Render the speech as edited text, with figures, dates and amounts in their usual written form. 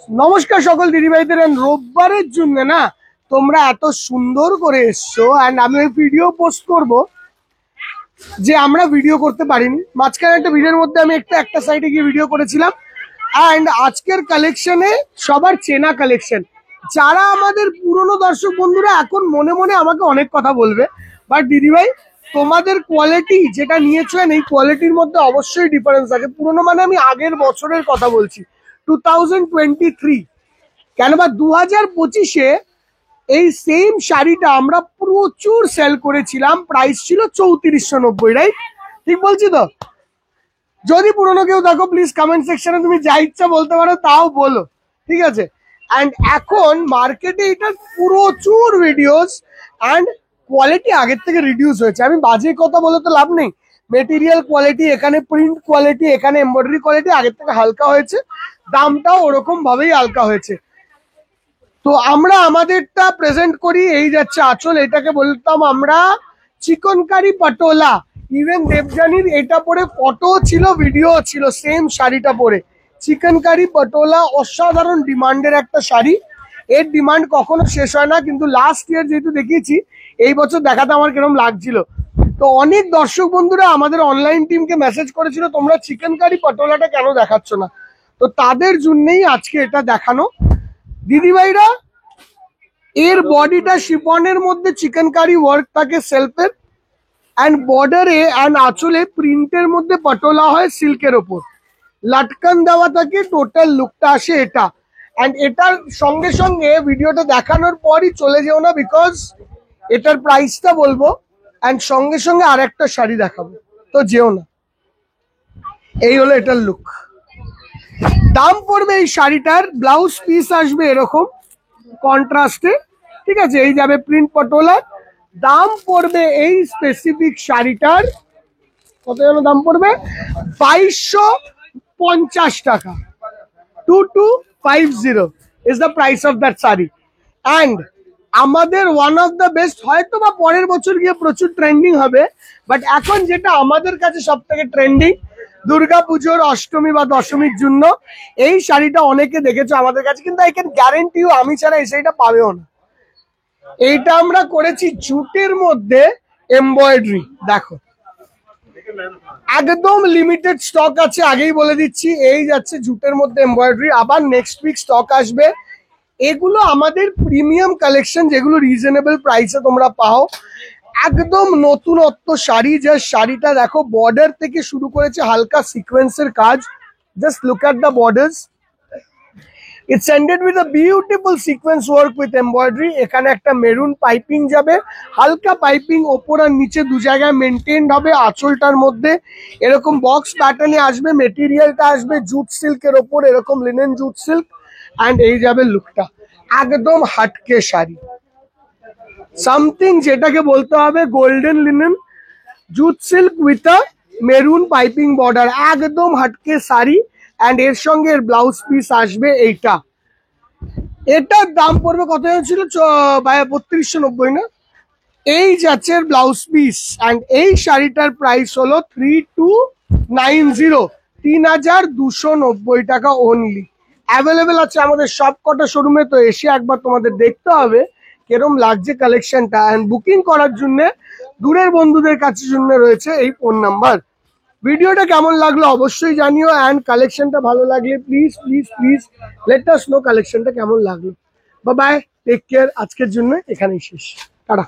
নমস্কার সকল দিদিভাইদের। রোববারের জন্য না তোমরা এত সুন্দর করে এসছো, অ্যান্ড আমি ওই ভিডিও পোস্ট করব যে আমরা ভিডিও করতে পারিনি। মাঝখানে একটা ভিডিওর মধ্যে আমি একটা সাইডে গিয়ে ভিডিও করেছিলাম। অ্যান্ড আজকের কালেকশনে সবার চেনা কালেকশন, যারা আমাদের পুরনো দর্শক বন্ধুরা এখন মনে মনে আমাকে অনেক কথা বলবে, বাট দিদিভাই তোমাদের কোয়ালিটি যেটা নিয়েছেন এই কোয়ালিটির মধ্যে অবশ্যই ডিফারেন্স আছে। পুরনো মানে আমি আগের বছরের কথা বলছি, 2023, কেন বা 2025-এ এই সেম শাড়িটা আমরা প্রচুর সেল করেছিলাম, প্রাইস ছিল 3490, রাইট? ঠিক বলছি তো? যদি পুরনো কেউ দেখো প্লিজ কমেন্ট সেকশনে তুমি যা ইচ্ছা বলতে পারো, তাও বলো, ঠিক আছে? অ্যান্ড এখন মার্কেটে এটা প্রচুর ভিডিওস অ্যান্ড কোয়ালিটি আগের থেকে রিডিউস হয়েছে। আমি বাজে কথা বলে তো লাভ নেই। মেটেরিয়াল কোয়ালিটি, এখানে প্রিন্ট কোয়ালিটি, এখানে এমব্রয়ডারি কোয়ালিটি আগের থেকে হালকা হয়েছে, দামটাও ওরকম ভাবেই হালকা হয়েছে। তো আমরা আমাদেরটা প্রেজেন্ট করি। এই যাচ্ছে আঁচল, এটাকে বলতাম আমরা চিকনকারি পটোলা। ইভেন দেবজানির এটা পরে ফটো ছিল, ভিডিও ছিল সেম শাড়িটা পরে। চিকনকারি পটোলা অসাধারণ ডিমান্ডের একটা শাড়ি, এর ডিমান্ড কখনো শেষ হয় না। কিন্তু লাস্ট ইয়ার যেহেতু দেখিয়েছি, এই বছর দেখাতে আমার কিরকম লাগছিল। তো অনেক দর্শক বন্ধুরা আমাদের অনলাইন টিমকে মেসেজ করেছিল তোমরা চিকেনকারি পটোলাটা কেন দেখাচ্ছ না। তো তাদের জন্যই আজকে এটা দেখানো। দিদিভাইরা, এর বডিটা শিফনের মধ্যে চিকেনকারি ওয়ার্ক থাকে সেলফের, অ্যান্ড বর্ডারে অ্যান্ড আঁচলে প্রিন্টের মধ্যে পটোলা হয় সিল্কের ওপর, লাটকান দেওয়া থাকে। টোটাল লুকটা আসে এটা। অ্যান্ড এটার সঙ্গে সঙ্গে ভিডিওটা দেখানোর পরই চলে যেও না, বিকজ এটার প্রাইসটা বলবো অ্যান্ড সঙ্গে সঙ্গে আর একটা শাড়ি দেখাবো, তো যেও না। এই হলো এটার লুক। দাম পড়বে এই শাড়িটার, ব্লাউজ পিস আসবে এরকম কন্ট্রাস্টে, ঠিক আছে? এই যাবে প্রিন্ট পটোলা। দাম পড়বে এই স্পেসিফিক শাড়িটার কত যেন দাম পড়বে, 2250 টাকা। 2250 is the price of that sari. And আমাদের ওয়ান অফ দ্য বেস্ট, হয়তো বা পরের বছর গিয়ে প্রচুর ট্রেন্ডিং হবে, বাট এখন যেটা আমাদের কাছে সব থেকে ট্রেন্ডিং, দুর্গাপুজোর অষ্টমী বা দশমীর জন্য এই শাড়িটা অনেকে দেখেছো আমাদের কাছে, কিন্তু আই ক্যান গ্যারেন্টি আমি ছাড়া এই শাড়িটা পাবেও না। এইটা আমরা করেছি জুটের মধ্যে এমব্রয়ডারি, দেখো একদম লিমিটেড স্টক আছে, আগেই বলে দিচ্ছি। এই যাচ্ছে জুটের মধ্যে এমব্রয়ডারি, আবার নেক্সট উইক স্টক আসবে। এগুলো আমাদের প্রিমিয়াম কালেকশন, যেগুলো রিজনেবল প্রাইসে তোমরা পাও। একদম নতুনত্ব শাড়ি, যে শাড়িটা দেখো বর্ডার থেকে শুরু করেছে হালকা সিকোয়েন্সের কাজ। Just look at the borders, it's ended with a beautiful sequence work with embroidery. এখানে একটা মেরুন পাইপিং যাবে, হালকা পাইপিং ওপর আর নিচে দু জায়গায় মেনটেন্ড হবে। আঁচলটার মধ্যে এরকম বক্স প্যাটার্নে আসবে, মেটেরিয়ালটা আসবে জুট সিল্কের ওপর, এরকম লিনেন জুট সিল্ক। অ্যান্ড এই যাবে লুকটা, একদম হাটকে শাড়ি, সামথিং যেটাকে বলতে হবে golden linen jute silk with a maroon piping border, একদম হাটকে শাড়ি। অ্যান্ড এর সঙ্গে এর ব্লাউজ পিস আসবে এইটা। এটার দাম পড়বে কত ছিল, 3290 না? এই যাচ্ছে ব্লাউজ পিস। অ্যান্ড এই শাড়িটার প্রাইস হলো 3290, 3290 টাকা অনলি। অ্যাভেলেবেল আছে আমাদের সব কটা শোরুমে। তো এসে একবার তোমাদের দেখতে হবে কিরম লাগছে কালেকশনটা। অ্যান্ড বুকিং করার জন্য দূরের বন্ধুদের কাছে জন্য রয়েছে এই ফোন নাম্বার। ভিডিওটা কেমন লাগলো অবশ্যই জানিও, অ্যান্ড কালেকশনটা ভালো লাগলে please please please let us know কালেকশনটা কেমন লাগলো। Bye bye, take care. আজকের জন্য এখানেই শেষ, টাটা।